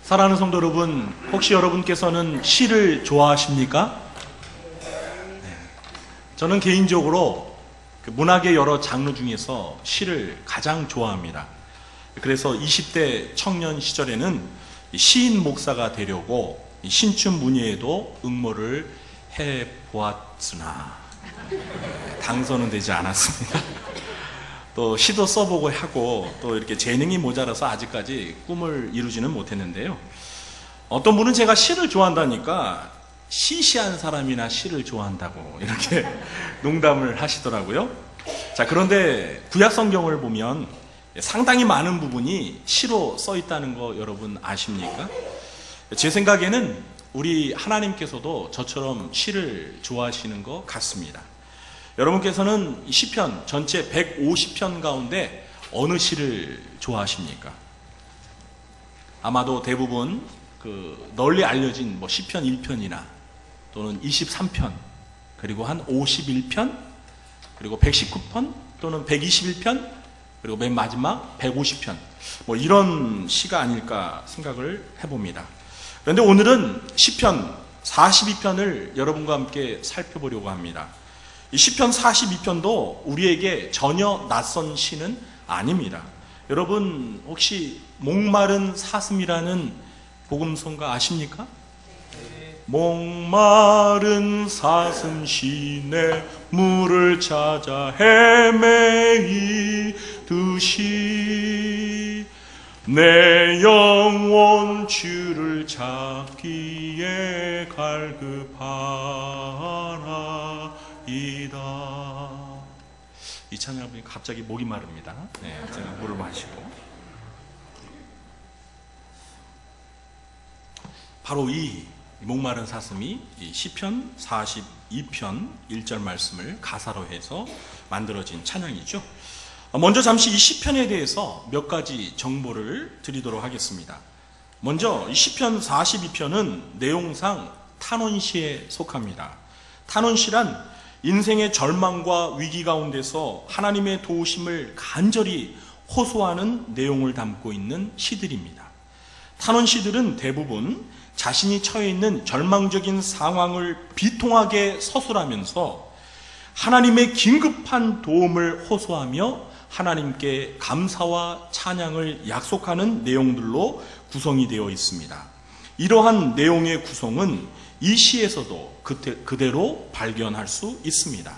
사랑하는 성도 여러분, 혹시 여러분께서는 시를 좋아하십니까? 네. 저는 개인적으로 문학의 여러 장르 중에서 시를 가장 좋아합니다. 그래서 20대 청년 시절에는 시인 목사가 되려고 신춘 문예에도 응모를 해보았으나 당선은 되지 않았습니다. 또 시도 써보고 하고 또 이렇게 재능이 모자라서 아직까지 꿈을 이루지는 못했는데요. 어떤 분은 제가 시를 좋아한다니까 시시한 사람이나 시를 좋아한다고 이렇게 농담을 하시더라고요. 자, 그런데 구약 성경을 보면 상당히 많은 부분이 시로 써 있다는 거 여러분 아십니까? 제 생각에는 우리 하나님께서도 저처럼 시를 좋아하시는 것 같습니다. 여러분께서는 시편 전체 150편 가운데 어느 시를 좋아하십니까? 아마도 대부분 널리 알려진 시편 1편이나 또는 23편 그리고 한 51편 그리고 119편 또는 121편 그리고 맨 마지막 150편 이런 시가 아닐까 생각을 해봅니다. 그런데 오늘은 시편 42편을 여러분과 함께 살펴보려고 합니다. 이 시편 42편도 우리에게 전혀 낯선 시는 아닙니다. 여러분 혹시 목마른 사슴이라는 복음성가 아십니까? 목마른 사슴 시내 물을 찾아 헤매이듯이 내 영혼 주를 찾기에 갈급하라 이 찬양을 보니까 갑자기 목이 마릅니다. 네, 제가 물을 마시고 바로 이 목마른 사슴이 이 시편 42편 1절 말씀을 가사로 해서 만들어진 찬양이죠. 먼저 잠시 이 시편에 대해서 몇 가지 정보를 드리도록 하겠습니다. 먼저 이 시편 42편은 내용상 탄원시에 속합니다. 탄원시란 인생의 절망과 위기 가운데서 하나님의 도우심을 간절히 호소하는 내용을 담고 있는 시들입니다. 탄원시들은 대부분 자신이 처해 있는 절망적인 상황을 비통하게 서술하면서 하나님의 긴급한 도움을 호소하며 하나님께 감사와 찬양을 약속하는 내용들로 구성이 되어 있습니다. 이러한 내용의 구성은 이 시에서도 그대로 발견할 수 있습니다.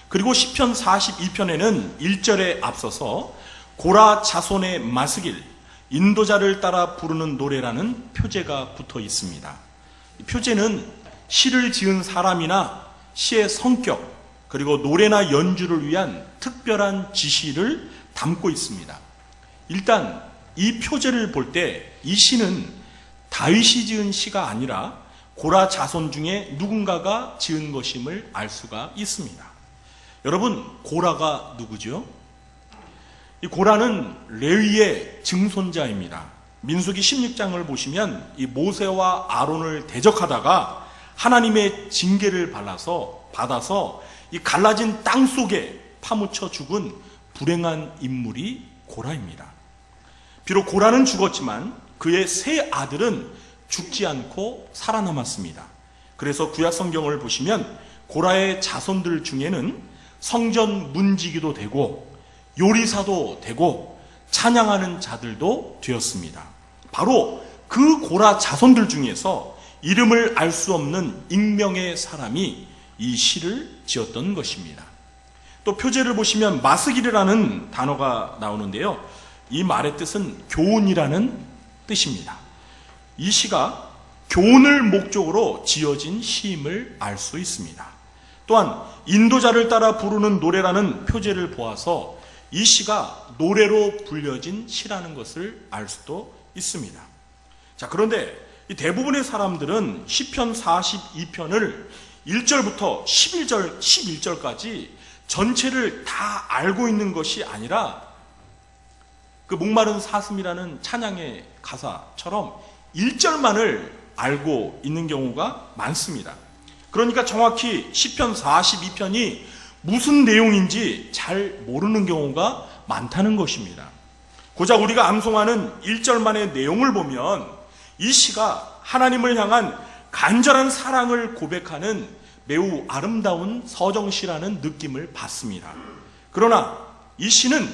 그리고 시편 42편에는 1절에 앞서서 고라 자손의 마스길, 인도자를 따라 부르는 노래라는 표제가 붙어 있습니다. 이 표제는 시를 지은 사람이나 시의 성격, 그리고 노래나 연주를 위한 특별한 지시를 담고 있습니다. 일단 이 표제를 볼 때 이 시는 다윗이 지은 시가 아니라 고라 자손 중에 누군가가 지은 것임을 알 수가 있습니다. 여러분, 고라가 누구죠? 이 고라는 레위의 증손자입니다. 민수기 16장을 보시면 이 모세와 아론을 대적하다가 하나님의 징계를 받아서 이 갈라진 땅 속에 파묻혀 죽은 불행한 인물이 고라입니다. 비록 고라는 죽었지만 그의 세 아들은 죽지 않고 살아남았습니다. 그래서 구약 성경을 보시면 고라의 자손들 중에는 성전 문지기도 되고 요리사도 되고 찬양하는 자들도 되었습니다. 바로 그 고라 자손들 중에서 이름을 알 수 없는 익명의 사람이 이 시를 지었던 것입니다. 또 표제를 보시면 마스길이라는 단어가 나오는데요. 이 말의 뜻은 교훈이라는 뜻입니다. 이 시가 교훈을 목적으로 지어진 시임을 알 수 있습니다. 또한 인도자를 따라 부르는 노래라는 표제를 보아서 이 시가 노래로 불려진 시라는 것을 알 수도 있습니다. 자, 그런데 이 대부분의 사람들은 시편 42편을 1절부터 11절까지 전체를 다 알고 있는 것이 아니라 그 목마른 사슴이라는 찬양의 가사처럼 1절만을 알고 있는 경우가 많습니다. 그러니까 정확히 시편 42편이 무슨 내용인지 잘 모르는 경우가 많다는 것입니다. 고작 우리가 암송하는 1절만의 내용을 보면 이 시가 하나님을 향한 간절한 사랑을 고백하는 매우 아름다운 서정시라는 느낌을 받습니다. 그러나 이 시는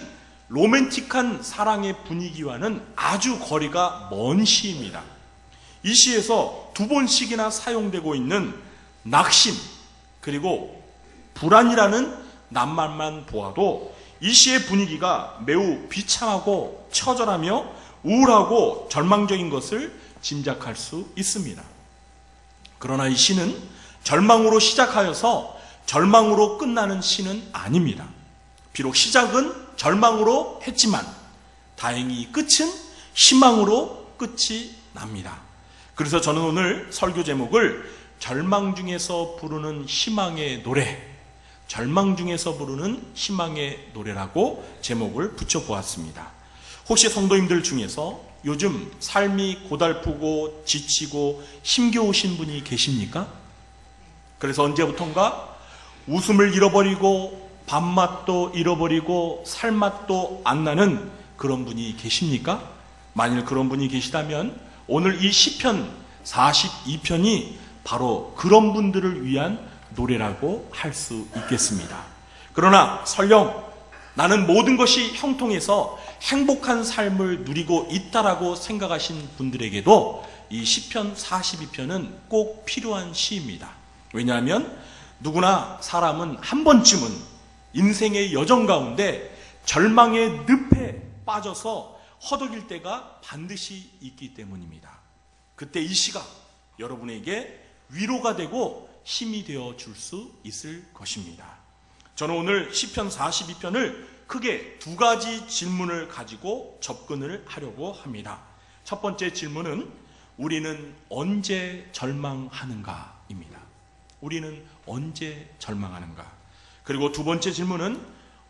로맨틱한 사랑의 분위기와는 아주 거리가 먼 시입니다. 이 시에서 두 번씩이나 사용되고 있는 낙심 그리고 불안이라는 낱말만 보아도 이 시의 분위기가 매우 비참하고 처절하며 우울하고 절망적인 것을 짐작할 수 있습니다. 그러나 이 시는 절망으로 시작하여서 절망으로 끝나는 시는 아닙니다. 비록 시작은 절망으로 했지만 다행히 끝은 희망으로 끝이 납니다. 그래서 저는 오늘 설교 제목을 절망 중에서 부르는 희망의 노래, 절망 중에서 부르는 희망의 노래라고 제목을 붙여보았습니다. 혹시 성도님들 중에서 요즘 삶이 고달프고 지치고 힘겨우신 분이 계십니까? 그래서 언제부턴가 웃음을 잃어버리고 밥맛도 잃어버리고 살맛도 안 나는 그런 분이 계십니까? 만일 그런 분이 계시다면 오늘 이 시편 42편이 바로 그런 분들을 위한 노래라고 할 수 있겠습니다. 그러나 설령 나는 모든 것이 형통해서 행복한 삶을 누리고 있다라고 생각하신 분들에게도 이 시편 42편은 꼭 필요한 시입니다. 왜냐하면 누구나 사람은 한 번쯤은 인생의 여정 가운데 절망의 늪에 빠져서 허덕일 때가 반드시 있기 때문입니다. 그때 이 시가 여러분에게 위로가 되고 힘이 되어 줄 수 있을 것입니다. 저는 오늘 시편 42편을 크게 두 가지 질문을 가지고 접근을 하려고 합니다. 첫 번째 질문은 우리는 언제 절망하는가입니다. 우리는 언제 절망하는가? 그리고 두 번째 질문은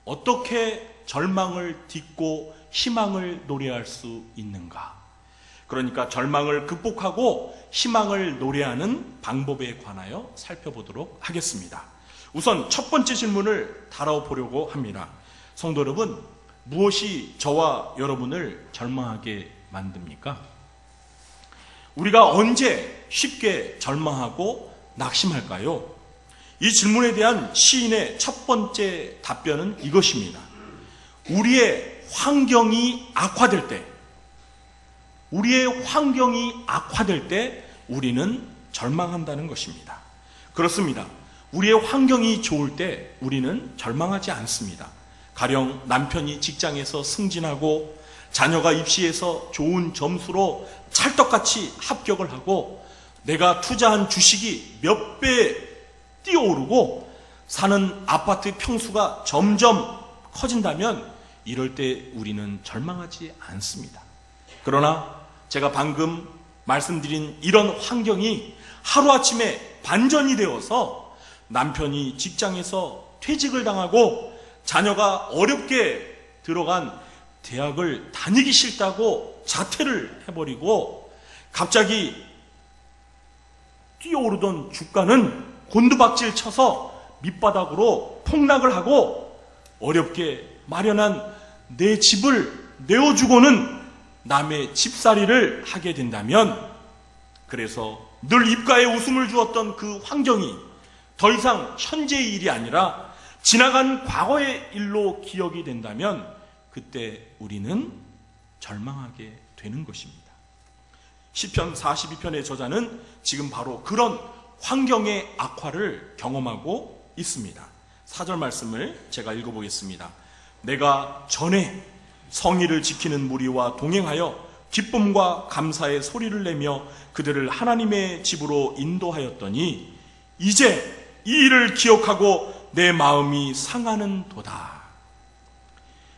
어떻게 절망을 딛고 희망을 노래할 수 있는가? 그러니까 절망을 극복하고 희망을 노래하는 방법에 관하여 살펴보도록 하겠습니다. 우선 첫 번째 질문을 다뤄보려고 합니다. 성도 여러분, 무엇이 저와 여러분을 절망하게 만듭니까? 우리가 언제 쉽게 절망하고 낙심할까요? 이 질문에 대한 시인의 첫 번째 답변은 이것입니다. 우리의 환경이 악화될 때, 우리는 절망한다는 것입니다. 그렇습니다. 우리의 환경이 좋을 때 우리는 절망하지 않습니다. 가령 남편이 직장에서 승진하고 자녀가 입시에서 좋은 점수로 찰떡같이 합격을 하고 내가 투자한 주식이 몇 배 뛰어오르고 사는 아파트 평수가 점점 커진다면 이럴 때 우리는 절망하지 않습니다. 그러나 제가 방금 말씀드린 이런 환경이 하루아침에 반전이 되어서 남편이 직장에서 퇴직을 당하고 자녀가 어렵게 들어간 대학을 다니기 싫다고 자퇴를 해버리고 갑자기 뛰어오르던 주가는 곤두박질 쳐서 밑바닥으로 폭락을 하고 어렵게 마련한 내 집을 내어주고는 남의 집살이를 하게 된다면, 그래서 늘 입가에 웃음을 주었던 그 환경이 더 이상 현재의 일이 아니라 지나간 과거의 일로 기억이 된다면 그때 우리는 절망하게 되는 것입니다. 시편 42편의 저자는 지금 바로 그런 환경의 악화를 경험하고 있습니다. 4절 말씀을 제가 읽어보겠습니다. 내가 전에 성의를 지키는 무리와 동행하여 기쁨과 감사의 소리를 내며 그들을 하나님의 집으로 인도하였더니 이제 이 일을 기억하고 내 마음이 상하는 도다.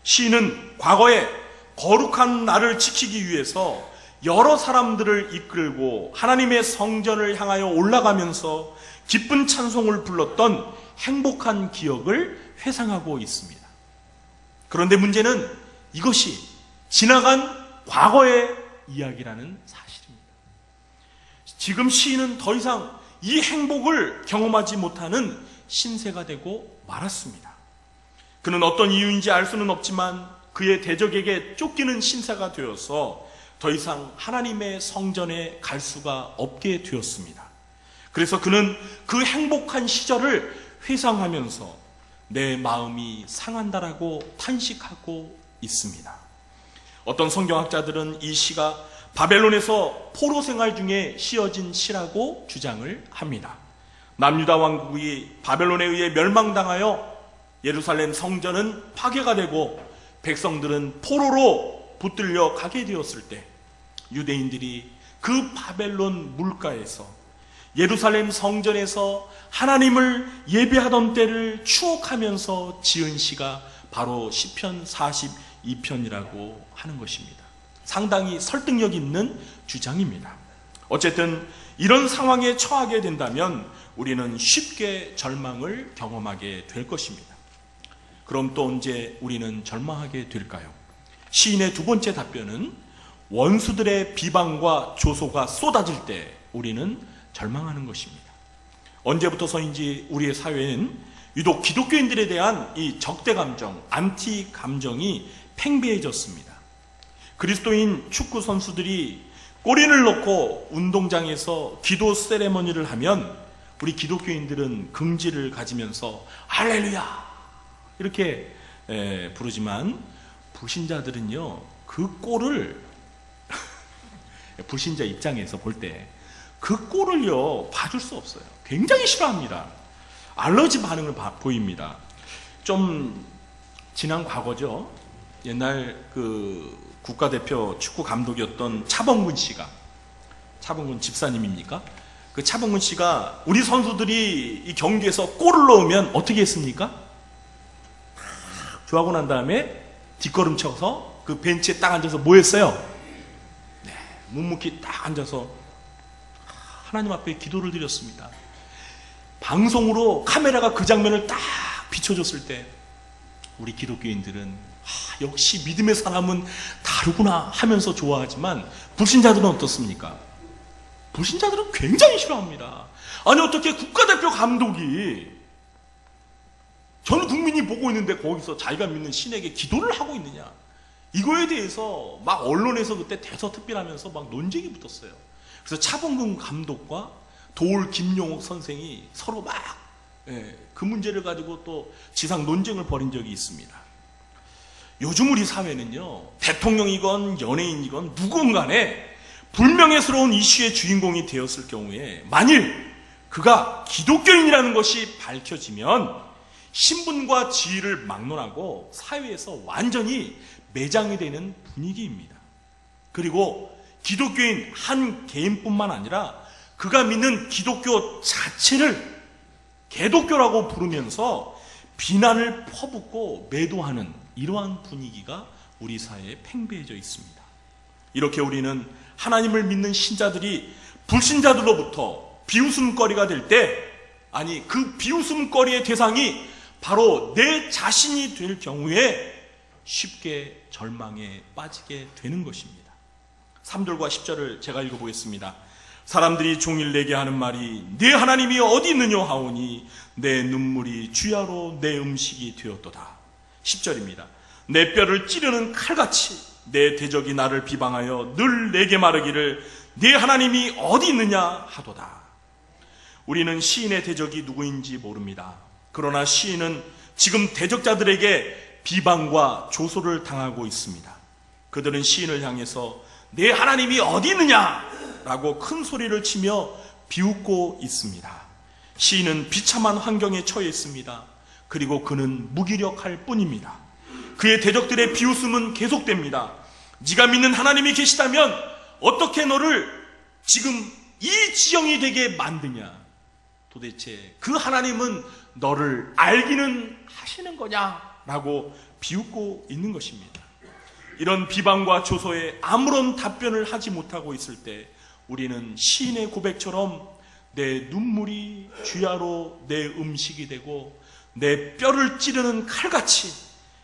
시인은 과거에 거룩한 나를 지키기 위해서 여러 사람들을 이끌고 하나님의 성전을 향하여 올라가면서 기쁜 찬송을 불렀던 행복한 기억을 회상하고 있습니다. 그런데 문제는 이것이 지나간 과거의 이야기라는 사실입니다. 지금 시인은 더 이상 이 행복을 경험하지 못하는 신세가 되고 말았습니다. 그는 어떤 이유인지 알 수는 없지만 그의 대적에게 쫓기는 신세가 되어서 더 이상 하나님의 성전에 갈 수가 없게 되었습니다. 그래서 그는 그 행복한 시절을 회상하면서 내 마음이 상한다라고 탄식하고 있습니다. 어떤 성경학자들은 이 시가 바벨론에서 포로 생활 중에 씌어진 시라고 주장을 합니다. 남유다 왕국이 바벨론에 의해 멸망당하여 예루살렘 성전은 파괴가 되고 백성들은 포로로 붙들려 가게 되었을 때 유대인들이 그 바벨론 물가에서 예루살렘 성전에서 하나님을 예배하던 때를 추억하면서 지은 시가 바로 시편 42편이라고 하는 것입니다. 상당히 설득력 있는 주장입니다. 어쨌든 이런 상황에 처하게 된다면 우리는 쉽게 절망을 경험하게 될 것입니다. 그럼 또 언제 우리는 절망하게 될까요? 시인의 두 번째 답변은 원수들의 비방과 조소가 쏟아질 때 우리는 절망하는 것입니다. 언제부터서인지 우리의 사회엔 유독 기독교인들에 대한 이 적대 감정, 안티 감정이 팽배해졌습니다. 그리스도인 축구 선수들이 골인을 넣고 운동장에서 기도 세레머니를 하면 우리 기독교인들은 긍지를 가지면서 할렐루야 이렇게 부르지만 불신자들은요 그 골을 불신자 입장에서 볼 때 그 골을요 봐줄 수 없어요. 굉장히 싫어합니다. 알러지 반응을 보입니다. 좀 지난 과거죠. 옛날 그 국가대표 축구 감독이었던 차범근 씨가, 차범근 집사님입니까? 그 차범근 씨가 우리 선수들이 이 경기에서 골을 넣으면 어떻게 했습니까? 좋아하고 난 다음에 뒷걸음쳐서 그 벤치에 딱 앉아서 뭐 했어요? 네, 묵묵히 딱 앉아서 하나님 앞에 기도를 드렸습니다. 방송으로 카메라가 그 장면을 딱 비춰줬을 때 우리 기독교인들은 역시 믿음의 사람은 다르구나 하면서 좋아하지만 불신자들은 어떻습니까? 불신자들은 굉장히 싫어합니다. 아니 어떻게 국가대표 감독이 전 국민이 보고 있는데 거기서 자기가 믿는 신에게 기도를 하고 있느냐, 이거에 대해서 막 언론에서 그때 대서특필하면서 막 논쟁이 붙었어요. 그래서 차범근 감독과 도올 김용옥 선생이 서로 막 그 문제를 가지고 또 지상 논쟁을 벌인 적이 있습니다. 요즘 우리 사회는요 대통령이건 연예인이건 누군 간에 불명예스러운 이슈의 주인공이 되었을 경우에 만일 그가 기독교인이라는 것이 밝혀지면 신분과 지위를 막론하고 사회에서 완전히 매장이 되는 분위기입니다. 그리고 기독교인 한 개인뿐만 아니라 그가 믿는 기독교 자체를 개독교라고 부르면서 비난을 퍼붓고 매도하는 이러한 분위기가 우리 사회에 팽배해져 있습니다. 이렇게 우리는 하나님을 믿는 신자들이 불신자들로부터 비웃음거리가 될 때, 아니 그 비웃음거리의 대상이 바로 내 자신이 될 경우에 쉽게 절망에 빠지게 되는 것입니다. 3절과 10절을 제가 읽어보겠습니다. 사람들이 종일 내게 하는 말이 네 하나님이 어디 있느냐 하오니 내 눈물이 주야로 내 음식이 되었도다. 10절입니다. 내 뼈를 찌르는 칼같이 내 대적이 나를 비방하여 늘 내게 말하기를 네 하나님이 어디 있느냐 하도다. 우리는 시인의 대적이 누구인지 모릅니다. 그러나 시인은 지금 대적자들에게 비방과 조소를 당하고 있습니다. 그들은 시인을 향해서 네 하나님이 어디 있느냐 라고 큰 소리를 치며 비웃고 있습니다. 시인은 비참한 환경에 처해 있습니다. 그리고 그는 무기력할 뿐입니다. 그의 대적들의 비웃음은 계속됩니다. 네가 믿는 하나님이 계시다면 어떻게 너를 지금 이 지형이 되게 만드냐? 도대체 그 하나님은 너를 알기는 하시는 거냐? 라고 비웃고 있는 것입니다. 이런 비방과 조소에 아무런 답변을 하지 못하고 있을 때 우리는 시인의 고백처럼 내 눈물이 주야로 내 음식이 되고 내 뼈를 찌르는 칼같이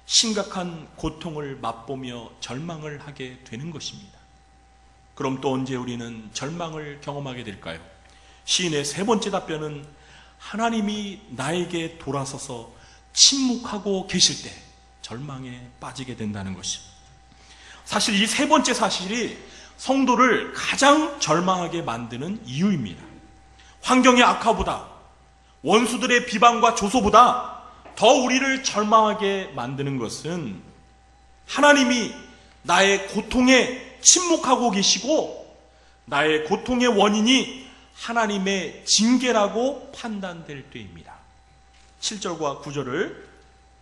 심각한 고통을 맛보며 절망을 하게 되는 것입니다. 그럼 또 언제 우리는 절망을 경험하게 될까요? 시인의 세 번째 답변은 하나님이 나에게 돌아서서 침묵하고 계실 때, 절망에 빠지게 된다는 것입니다. 사실 이 세 번째 사실이 성도를 가장 절망하게 만드는 이유입니다. 환경의 악화보다, 원수들의 비방과 조소보다 더 우리를 절망하게 만드는 것은 하나님이 나의 고통에 침묵하고 계시고 나의 고통의 원인이 하나님의 징계라고 판단될 때입니다. 7절과 9절을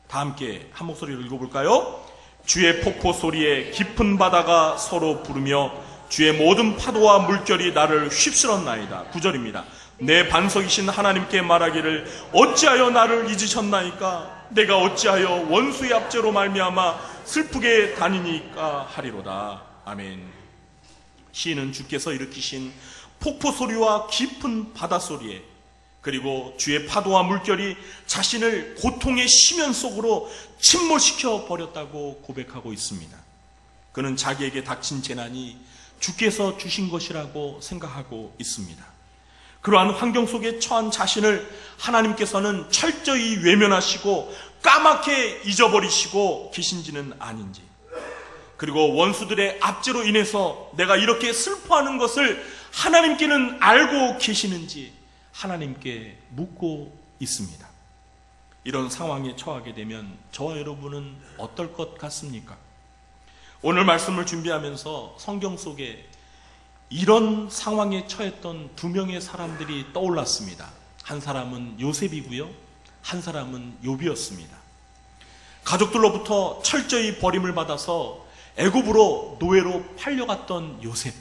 다 함께 한 목소리로 읽어볼까요? 주의 폭포 소리에 깊은 바다가 서로 부르며 주의 모든 파도와 물결이 나를 휩쓸었나이다. 9절입니다. 내 반석이신 하나님께 말하기를 어찌하여 나를 잊으셨나이까? 내가 어찌하여 원수의 압제로 말미암아 슬프게 다니니까 하리로다. 아멘. 시인은 주께서 일으키신 폭포 소리와 깊은 바다 소리에 그리고 주의 파도와 물결이 자신을 고통의 심연 속으로 침몰시켜 버렸다고 고백하고 있습니다. 그는 자기에게 닥친 재난이 주께서 주신 것이라고 생각하고 있습니다. 그러한 환경 속에 처한 자신을 하나님께서는 철저히 외면하시고 까맣게 잊어버리시고 계신지는 아닌지, 그리고 원수들의 압제로 인해서 내가 이렇게 슬퍼하는 것을 하나님께는 알고 계시는지 하나님께 묻고 있습니다. 이런 상황에 처하게 되면 저와 여러분은 어떨 것 같습니까? 오늘 말씀을 준비하면서 성경 속에 이런 상황에 처했던 두 명의 사람들이 떠올랐습니다. 한 사람은 요셉이고요, 한 사람은 욥이었습니다. 가족들로부터 철저히 버림을 받아서 애굽으로 노예로 팔려갔던 요셉,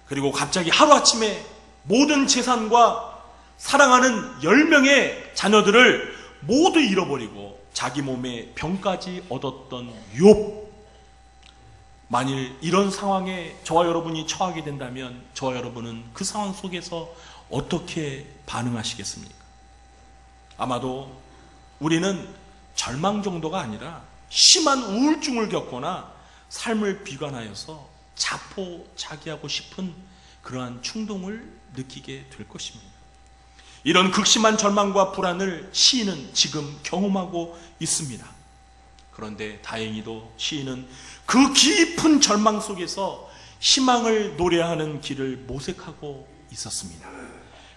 그리고 갑자기 하루아침에 모든 재산과 사랑하는 10명의 자녀들을 모두 잃어버리고 자기 몸에 병까지 얻었던 욥. 만일 이런 상황에 저와 여러분이 처하게 된다면 저와 여러분은 그 상황 속에서 어떻게 반응하시겠습니까? 아마도 우리는 절망 정도가 아니라 심한 우울증을 겪거나 삶을 비관하여서 자포자기하고 싶은 그러한 충동을 느끼게 될 것입니다. 이런 극심한 절망과 불안을 시인은 지금 경험하고 있습니다. 그런데 다행히도 시인은 그 깊은 절망 속에서 희망을 노래하는 길을 모색하고 있었습니다.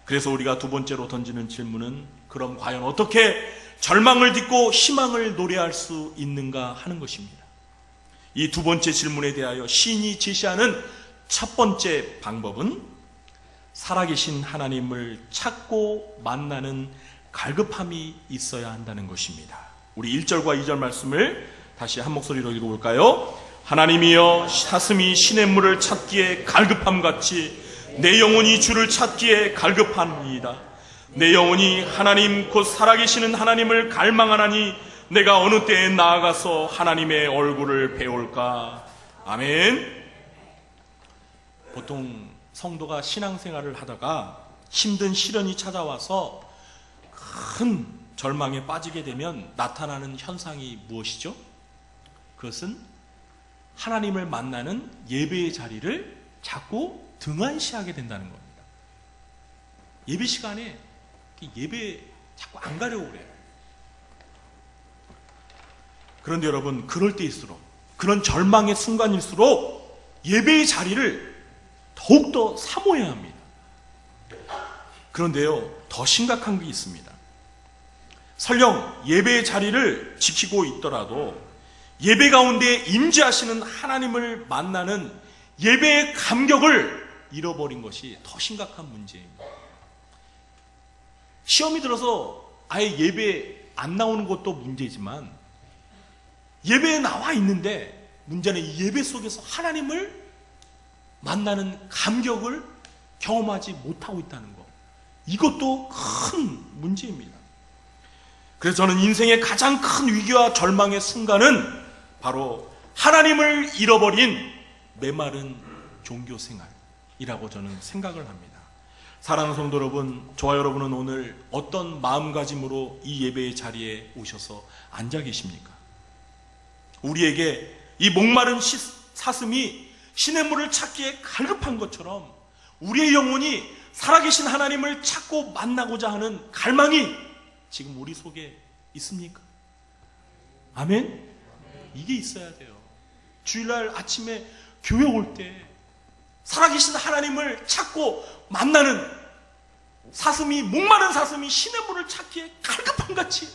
그래서 우리가 두 번째로 던지는 질문은 그럼 과연 어떻게 절망을 딛고 희망을 노래할 수 있는가 하는 것입니다. 이 두 번째 질문에 대하여 시인이 제시하는 첫 번째 방법은 살아계신 하나님을 찾고 만나는 갈급함이 있어야 한다는 것입니다. 우리 1절과 2절 말씀을 다시 한 목소리로 읽어볼까요? 하나님이여 사슴이 시냇물을 찾기에 갈급함같이 내 영혼이 주를 찾기에 갈급합니다. 내 영혼이 하나님 곧 살아계시는 하나님을 갈망하나니 내가 어느 때에 나아가서 하나님의 얼굴을 배울까? 아멘. 보통 성도가 신앙생활을 하다가 힘든 시련이 찾아와서 큰 절망에 빠지게 되면 나타나는 현상이 무엇이죠? 그것은 하나님을 만나는 예배의 자리를 자꾸 등한시하게 된다는 겁니다. 예배 시간에 예배 자꾸 안 가려고 그래요. 그런데 여러분, 그럴 때일수록, 그런 절망의 순간일수록 예배의 자리를 더욱더 사모해야 합니다. 그런데요, 더 심각한 게 있습니다. 설령 예배의 자리를 지키고 있더라도 예배 가운데 임재하시는 하나님을 만나는 예배의 감격을 잃어버린 것이 더 심각한 문제입니다. 시험이 들어서 아예 예배에 안 나오는 것도 문제지만 예배에 나와 있는데 문제는 이 예배 속에서 하나님을 만나는 감격을 경험하지 못하고 있다는 것, 이것도 큰 문제입니다. 그래서 저는 인생의 가장 큰 위기와 절망의 순간은 바로 하나님을 잃어버린 메마른 종교생활이라고 저는 생각을 합니다. 사랑하는 성도 여러분, 저와 여러분은 오늘 어떤 마음가짐으로 이 예배의 자리에 오셔서 앉아 계십니까? 우리에게 이 목마른 사슴이 시냇물을 찾기에 갈급한 것처럼 우리의 영혼이 살아계신 하나님을 찾고 만나고자 하는 갈망이 지금 우리 속에 있습니까? 아멘? 이게 있어야 돼요. 주일날 아침에 교회 올 때 살아계신 하나님을 찾고 만나는 사슴이, 목마른 사슴이 신의 물을 찾기에 갈급함같이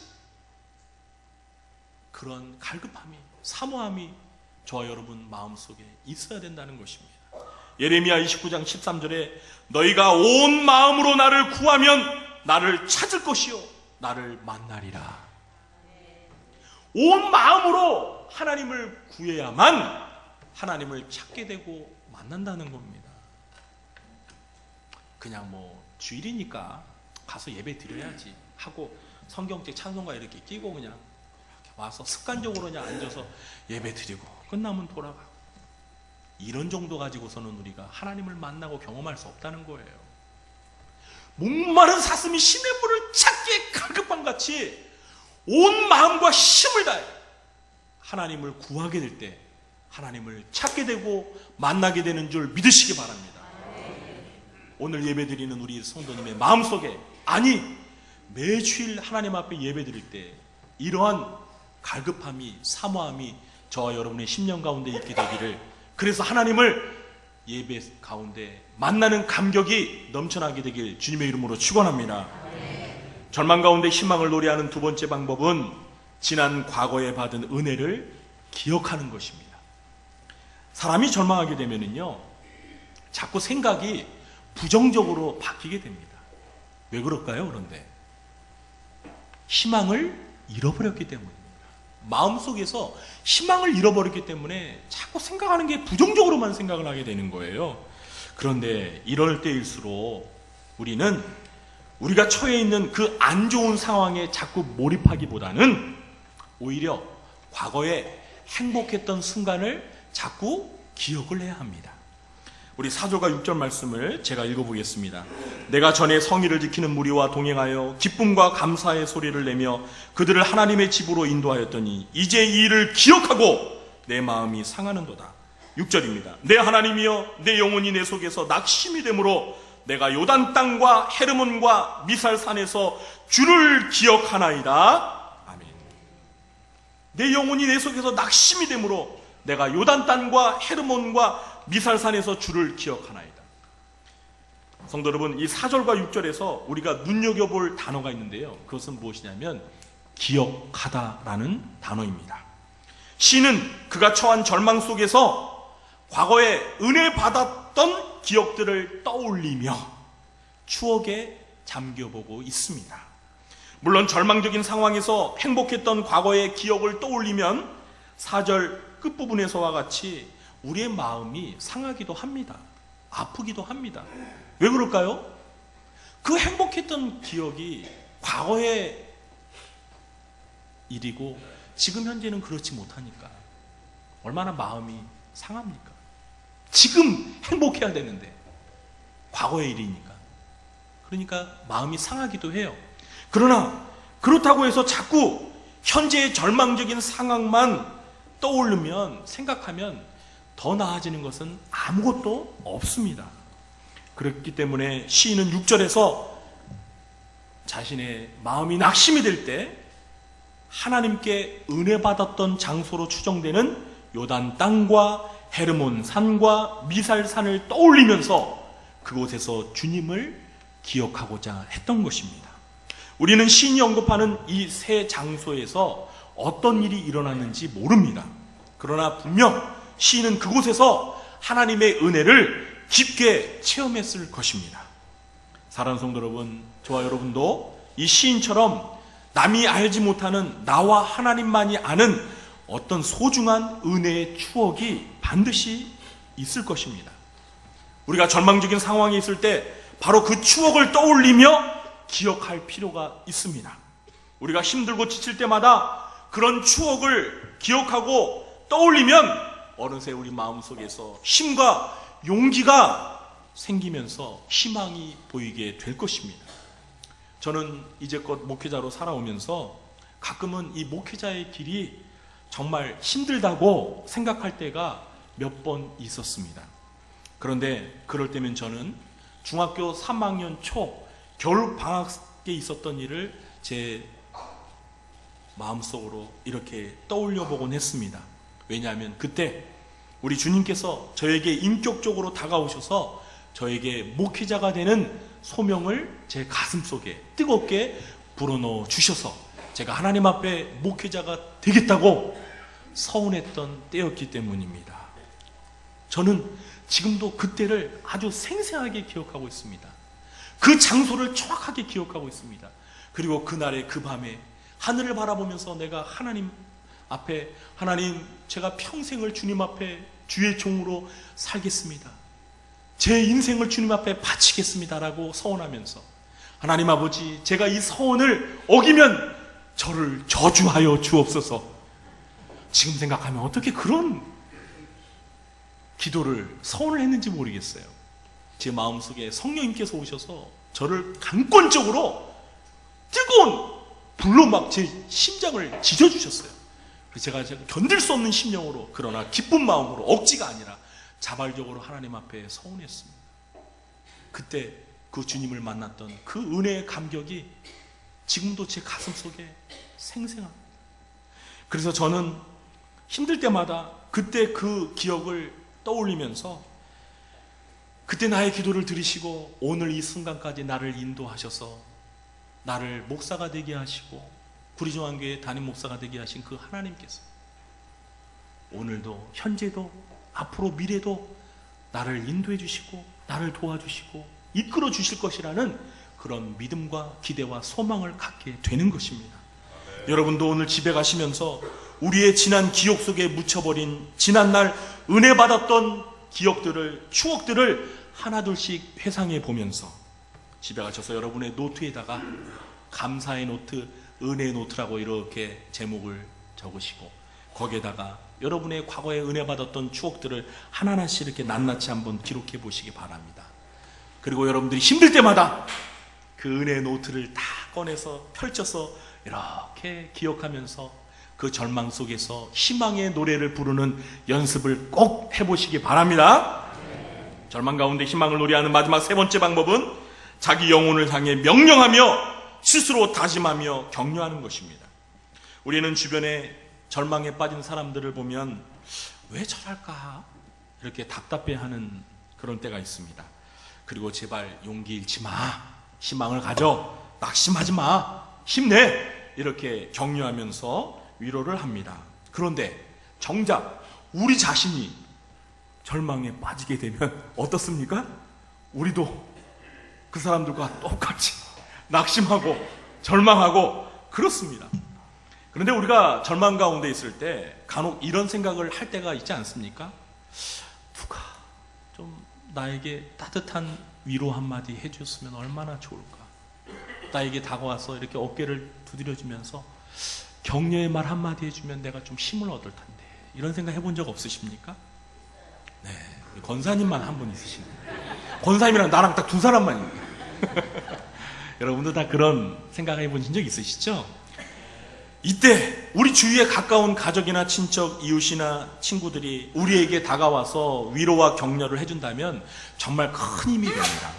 그런 갈급함이, 사모함이 저와 여러분 마음속에 있어야 된다는 것입니다. 예레미야 29장 13절에 너희가 온 마음으로 나를 구하면 나를 찾을 것이요 나를 만나리라. 온 마음으로 하나님을 구해야만 하나님을 찾게 되고 만난다는 겁니다. 그냥 뭐 주일이니까 가서 예배 드려야지 하고 성경책 찬송가 이렇게 끼고 그냥 이렇게 와서 습관적으로 그냥 앉아서 예배 드리고 끝나면 돌아가고, 이런 정도 가지고서는 우리가 하나님을 만나고 경험할 수 없다는 거예요. 목마른 사슴이 신의 물을 찾기에 갈급함 같이 온 마음과 힘을 다해 하나님을 구하게 될 때 하나님을 찾게 되고 만나게 되는 줄 믿으시기 바랍니다. 오늘 예배드리는 우리 성도님의 마음속에, 아니 매주일 하나님 앞에 예배드릴 때 이러한 갈급함이, 사모함이 저와 여러분의 심령 가운데 있게 되기를, 그래서 하나님을 예배 가운데 만나는 감격이 넘쳐나게 되길 주님의 이름으로 축원합니다. 절망 가운데 희망을 노래하는 두 번째 방법은 지난 과거에 받은 은혜를 기억하는 것입니다. 사람이 절망하게 되면은요, 자꾸 생각이 부정적으로 바뀌게 됩니다. 왜 그럴까요? 그런데 희망을 잃어버렸기 때문입니다. 마음속에서 희망을 잃어버렸기 때문에 자꾸 생각하는 게 부정적으로만 생각을 하게 되는 거예요. 그런데 이럴 때일수록 우리는 우리가 처해 있는 그 안 좋은 상황에 자꾸 몰입하기보다는 오히려 과거에 행복했던 순간을 자꾸 기억을 해야 합니다. 우리 4절과 6절 말씀을 제가 읽어보겠습니다. 내가 전에 성의를 지키는 무리와 동행하여 기쁨과 감사의 소리를 내며 그들을 하나님의 집으로 인도하였더니 이제 이 일을 기억하고 내 마음이 상하는도다. 6절입니다. 내 하나님이여, 내 영혼이 내 속에서 낙심이 되므로 내가 요단 땅과 헤르몬과 미살산에서 주를 기억하나이다. 아멘. 내 영혼이 내 속에서 낙심이 되므로 내가 요단 땅과 헤르몬과 미살산에서 주를 기억하나이다. 성도 여러분, 이 4절과 6절에서 우리가 눈여겨볼 단어가 있는데요, 그것은 무엇이냐면 기억하다라는 단어입니다. 시인은 그가 처한 절망 속에서 과거에 은혜 받았던 기억들을 떠올리며 추억에 잠겨보고 있습니다. 물론 절망적인 상황에서 행복했던 과거의 기억을 떠올리면 4절 끝부분에서와 같이 우리의 마음이 상하기도 합니다. 아프기도 합니다. 왜 그럴까요? 그 행복했던 기억이 과거의 일이고 지금 현재는 그렇지 못하니까 얼마나 마음이 상합니까? 지금 행복해야 되는데 과거의 일이니까. 그러니까 마음이 상하기도 해요. 그러나 그렇다고 해서 자꾸 현재의 절망적인 상황만 떠오르면, 생각하면 더 나아지는 것은 아무것도 없습니다. 그렇기 때문에 시인은 6절에서 자신의 마음이 낙심이 될 때 하나님께 은혜 받았던 장소로 추정되는 요단 땅과 헤르몬 산과 미살 산을 떠올리면서 그곳에서 주님을 기억하고자 했던 것입니다. 우리는 시인이 언급하는 이 세 장소에서 어떤 일이 일어났는지 모릅니다. 그러나 분명 시인은 그곳에서 하나님의 은혜를 깊게 체험했을 것입니다. 사랑하는 성도 여러분, 저와 여러분도 이 시인처럼 남이 알지 못하는 나와 하나님만이 아는 어떤 소중한 은혜의 추억이 반드시 있을 것입니다. 우리가 절망적인 상황에 있을 때 바로 그 추억을 떠올리며 기억할 필요가 있습니다. 우리가 힘들고 지칠 때마다 그런 추억을 기억하고 떠올리면 어느새 우리 마음속에서 힘과 용기가 생기면서 희망이 보이게 될 것입니다. 저는 이제껏 목회자로 살아오면서 가끔은 이 목회자의 길이 정말 힘들다고 생각할 때가 몇 번 있었습니다. 그런데 그럴 때면 저는 중학교 3학년 초 겨울 방학에 있었던 일을 제 마음속으로 이렇게 떠올려 보곤 했습니다. 왜냐하면 그때 우리 주님께서 저에게 인격적으로 다가오셔서 저에게 목회자가 되는 소명을 제 가슴속에 뜨겁게 불어넣어 주셔서 제가 하나님 앞에 목회자가 되겠다고 서운했던 때였기 때문입니다. 저는 지금도 그때를 아주 생생하게 기억하고 있습니다. 그 장소를 정확하게 기억하고 있습니다. 그리고 그날의 그 밤에 하늘을 바라보면서 내가 하나님 앞에, 하나님, 제가 평생을 주님 앞에 주의 종으로 살겠습니다. 제 인생을 주님 앞에 바치겠습니다라고 서원하면서, 하나님 아버지, 제가 이 서원을 어기면 저를 저주하여 주옵소서. 지금 생각하면 어떻게 그런 기도를, 서원을 했는지 모르겠어요. 제 마음속에 성령님께서 오셔서 저를 강권적으로 뜨거운 불로 막 제 심장을 지져주셨어요. 그래서 제가 견딜 수 없는 심령으로, 그러나 기쁜 마음으로, 억지가 아니라 자발적으로 하나님 앞에 서원했습니다. 그때 그 주님을 만났던 그 은혜의 감격이 지금도 제 가슴속에 생생합니다. 그래서 저는 힘들 때마다 그때 그 기억을 떠올리면서, 그때 나의 기도를 들으시고 오늘 이 순간까지 나를 인도하셔서 나를 목사가 되게 하시고 구리정한교회 담임 목사가 되게 하신 그 하나님께서 오늘도, 현재도, 앞으로 미래도 나를 인도해 주시고 나를 도와주시고 이끌어 주실 것이라는 그런 믿음과 기대와 소망을 갖게 되는 것입니다. 여러분도 오늘 집에 가시면서 우리의 지난 기억 속에 묻혀버린 지난날 은혜 받았던 기억들을, 추억들을 하나둘씩 회상해 보면서 집에 가셔서 여러분의 노트에다가 감사의 노트, 은혜의 노트라고 이렇게 제목을 적으시고 거기에다가 여러분의 과거에 은혜 받았던 추억들을 하나하나씩 이렇게 낱낱이 한번 기록해 보시기 바랍니다. 그리고 여러분들이 힘들 때마다 그 은혜의 노트를 다 꺼내서 펼쳐서 이렇게 기억하면서 그 절망 속에서 희망의 노래를 부르는 연습을 꼭 해보시기 바랍니다. 절망 가운데 희망을 노래하는 마지막 세 번째 방법은 자기 영혼을 향해 명령하며 스스로 다짐하며 격려하는 것입니다. 우리는 주변에 절망에 빠진 사람들을 보면 왜 저럴까? 이렇게 답답해하는 그런 때가 있습니다. 그리고 제발 용기 잃지 마, 희망을 가져, 낙심하지 마, 힘내, 이렇게 격려하면서 위로를 합니다. 그런데 정작 우리 자신이 절망에 빠지게 되면 어떻습니까? 우리도 그 사람들과 똑같이 낙심하고 절망하고 그렇습니다. 그런데 우리가 절망 가운데 있을 때 간혹 이런 생각을 할 때가 있지 않습니까? 누가 좀 나에게 따뜻한 위로 한마디 해줬으면 얼마나 좋을까? 나에게 다가와서 이렇게 어깨를 두드려주면서 격려의 말 한마디 해주면 내가 좀 힘을 얻을 텐데, 이런 생각 해본 적 없으십니까? 네, 권사님만 한 분 있으시네요. 권사님이랑 나랑 딱 두 사람만 있네요. 여러분도 다 그런 생각 해보신 적 있으시죠? 이때 우리 주위에 가까운 가족이나 친척, 이웃이나 친구들이 우리에게 다가와서 위로와 격려를 해준다면 정말 큰 힘이 됩니다.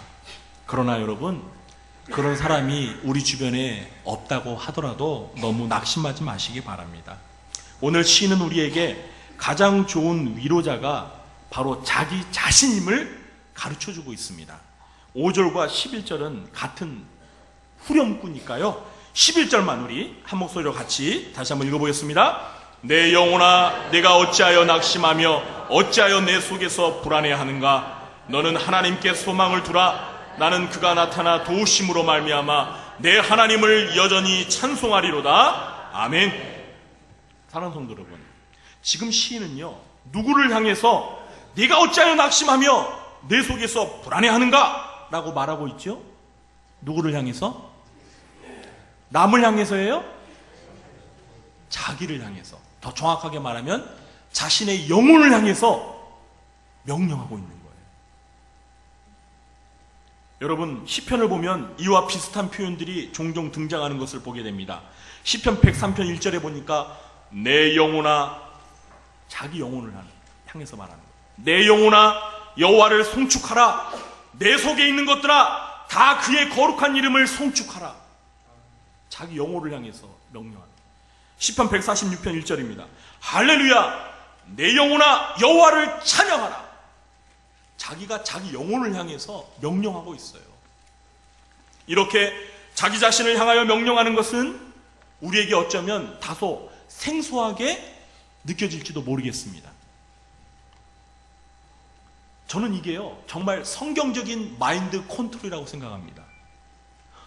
그러나 여러분, 그런 사람이 우리 주변에 없다고 하더라도 너무 낙심하지 마시기 바랍니다. 오늘 시인은 우리에게 가장 좋은 위로자가 바로 자기 자신임을 가르쳐주고 있습니다. 5절과 11절은 같은 후렴구니까요. 11절만 우리 한 목소리로 같이 다시 한번 읽어보겠습니다. 내 영혼아, 내가 어찌하여 낙심하며 어찌하여 내 속에서 불안해하는가? 너는 하나님께 소망을 두라. 나는 그가 나타나 도우심으로 말미암아 내 하나님을 여전히 찬송하리로다. 아멘. 사랑하는 성도 여러분, 지금 시인은요, 누구를 향해서 네가 어찌하여 낙심하며 내 속에서 불안해하는가? 라고 말하고 있죠. 누구를 향해서? 남을 향해서예요? 자기를 향해서, 더 정확하게 말하면 자신의 영혼을 향해서 명령하고 있는 거예요. 여러분, 시편을 보면 이와 비슷한 표현들이 종종 등장하는 것을 보게 됩니다. 시편 103편 1절에 보니까 내 영혼아, 자기 영혼을 향해서 말하는 거예요. 내 영혼아, 여호와를 송축하라. 내 속에 있는 것들아, 다 그의 거룩한 이름을 송축하라. 자기 영혼을 향해서 명령합니다. 시편 146편 1절입니다. 할렐루야, 내 영혼아 여호와를 찬양하라. 자기가 자기 영혼을 향해서 명령하고 있어요. 이렇게 자기 자신을 향하여 명령하는 것은 우리에게 어쩌면 다소 생소하게 느껴질지도 모르겠습니다. 저는 이게요, 정말 성경적인 마인드 컨트롤이라고 생각합니다.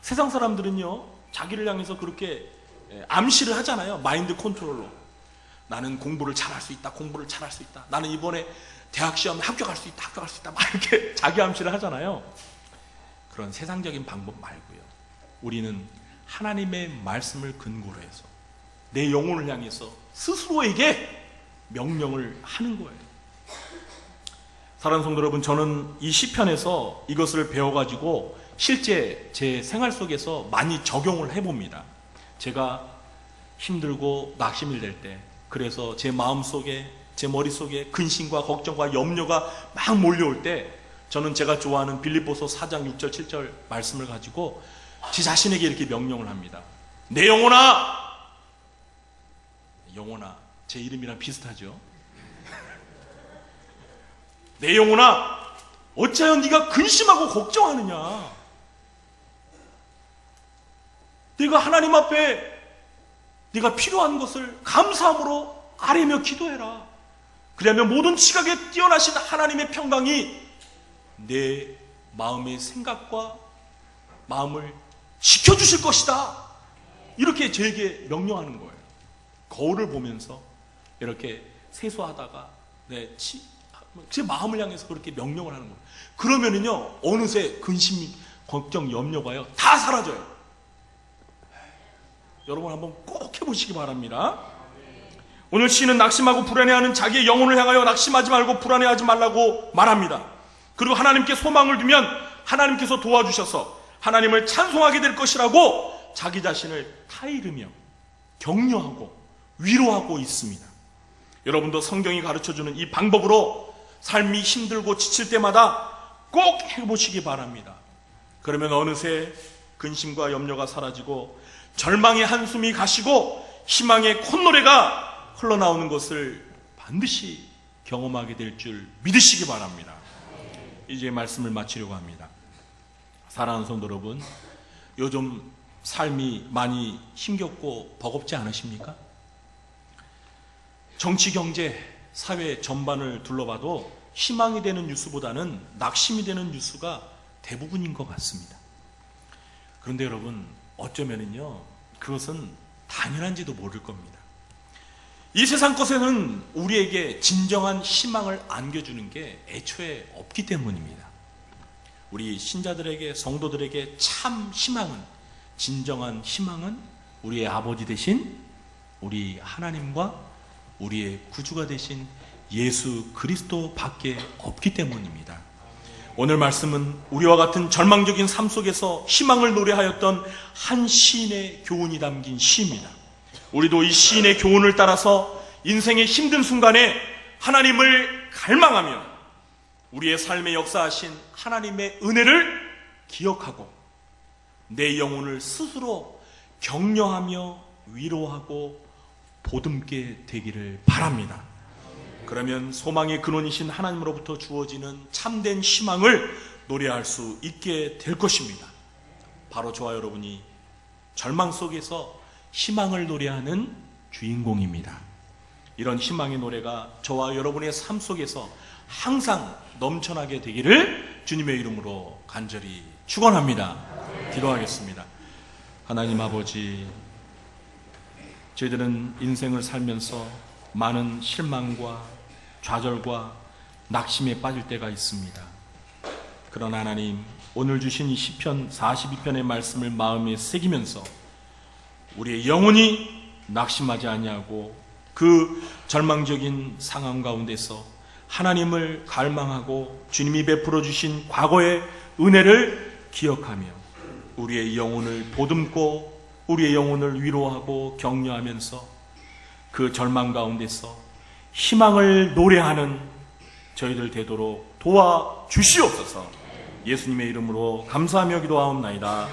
세상 사람들은요, 자기를 향해서 그렇게 암시를 하잖아요. 마인드 컨트롤로. 나는 공부를 잘할 수 있다, 공부를 잘할 수 있다. 나는 이번에 대학 시험에 합격할 수 있다, 합격할 수 있다. 막 이렇게 자기 암시를 하잖아요. 그런 세상적인 방법 말고요. 우리는 하나님의 말씀을 근거로 해서 내 영혼을 향해서 스스로에게 명령을 하는 거예요. 사랑하는 성도 여러분, 저는 이 시편에서 이것을 배워가지고 실제 제 생활 속에서 많이 적용을 해봅니다. 제가 힘들고 낙심이 될 때, 그래서 제 마음속에, 제 머릿속에 근심과 걱정과 염려가 막 몰려올 때, 저는 제가 좋아하는 빌립보서 4장 6절 7절 말씀을 가지고 제 자신에게 이렇게 명령을 합니다. 내 영혼아, 영혼아, 제 이름이랑 비슷하죠? 내 영혼아, 어찌하여 네가 근심하고 걱정하느냐? 네가 하나님 앞에 네가 필요한 것을 감사함으로 아뢰며 기도해라. 그러면 모든 지각에 뛰어나신 하나님의 평강이 내 마음의 생각과 마음을 지켜주실 것이다. 이렇게 저에게 명령하는 거예요. 거울을 보면서 이렇게 세수하다가 제 마음을 향해서 그렇게 명령을 하는 거예요. 그러면은요, 어느새 근심, 걱정, 염려가요 다 사라져요. 여러분 한번 꼭 해보시기 바랍니다. 오늘 시인은 낙심하고 불안해하는 자기의 영혼을 향하여 낙심하지 말고 불안해하지 말라고 말합니다. 그리고 하나님께 소망을 두면 하나님께서 도와주셔서 하나님을 찬송하게 될 것이라고 자기 자신을 타이르며 격려하고 위로하고 있습니다. 여러분도 성경이 가르쳐주는 이 방법으로 삶이 힘들고 지칠 때마다 꼭 해보시기 바랍니다. 그러면 어느새 근심과 염려가 사라지고 절망의 한숨이 가시고 희망의 콧노래가 흘러나오는 것을 반드시 경험하게 될 줄 믿으시기 바랍니다. 이제 말씀을 마치려고 합니다. 사랑하는 성도 여러분, 요즘 삶이 많이 힘겹고 버겁지 않으십니까? 정치, 경제, 사회 전반을 둘러봐도 희망이 되는 뉴스보다는 낙심이 되는 뉴스가 대부분인 것 같습니다. 그런데 여러분, 어쩌면은요, 그것은 당연한지도 모를 겁니다. 이 세상 것에는 우리에게 진정한 희망을 안겨주는 게 애초에 없기 때문입니다. 우리 신자들에게, 성도들에게 참 희망은, 진정한 희망은 우리의 아버지 되신 우리 하나님과 우리의 구주가 되신 예수 그리스도 밖에 없기 때문입니다. 오늘 말씀은 우리와 같은 절망적인 삶 속에서 희망을 노래하였던 한 시인의 교훈이 담긴 시입니다. 우리도 이 시인의 교훈을 따라서 인생의 힘든 순간에 하나님을 갈망하며 우리의 삶에 역사하신 하나님의 은혜를 기억하고 내 영혼을 스스로 격려하며 위로하고 보듬게 되기를 바랍니다. 그러면 소망의 근원이신 하나님으로부터 주어지는 참된 희망을 노래할 수 있게 될 것입니다. 바로 저와 여러분이 절망 속에서 희망을 노래하는 주인공입니다. 이런 희망의 노래가 저와 여러분의 삶 속에서 항상 넘쳐나게 되기를 주님의 이름으로 간절히 축원합니다. 기도하겠습니다. 하나님 아버지, 저희들은 인생을 살면서 많은 실망과 좌절과 낙심에 빠질 때가 있습니다. 그러나 하나님, 오늘 주신 이 시편 42편의 말씀을 마음에 새기면서 우리의 영혼이 낙심하지 아니하고 그 절망적인 상황 가운데서 하나님을 갈망하고 주님이 베풀어 주신 과거의 은혜를 기억하며 우리의 영혼을 보듬고 우리의 영혼을 위로하고 격려하면서 그 절망 가운데서 희망을 노래하는 저희들 되도록 도와주시옵소서. 예수님의 이름으로 감사하며 기도하옵나이다.